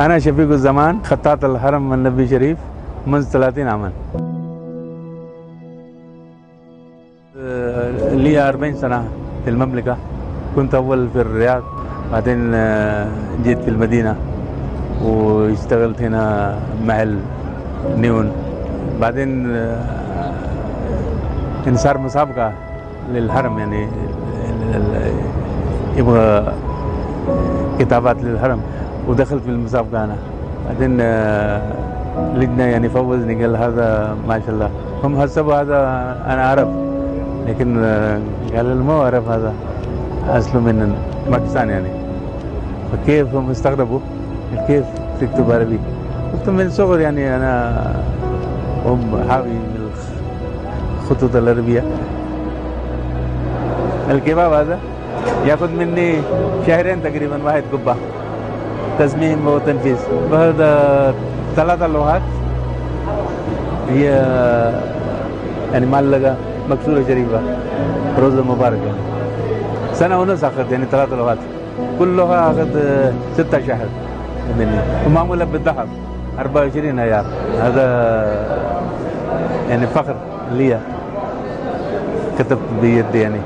أنا شفيق الزمان، خطاط الحرم النبي شريف منذ 30 عاما. لي 40 سنة في المملكة. كنت أول في الرياض، بعدين جيت في المدينة واشتغلت هنا محل نيون. بعدين صار مسابقة للحرم، يعني يبغى كتابات للحرم، ودخلت في المسابقة أنا. بعدين لجنة يعني فوزني، قال هذا ما شاء الله. هم حسبوا هذا أنا أعرف، لكن قال ما أعرف، هذا أصله من باكستان يعني. فكيف هم استغربوا كيف تكتب عربي؟ قلت من صغر يعني أنا حاوي الخطوط العربية. الكباب هذا ياخذ مني شهرين تقريبا، واحد قبة تصميم وتنفيذ. وهذا 3 لوحات، هي يعني معلقة مكسورة شريفة روزة مباركة. سنة ونص أخذت يعني 3 لوحات، كل لوحة أخذ 6 شهر مني، ومعمولة بالذهب 24 عيار. هذا يعني فخر لي، كتبت بيدي يعني.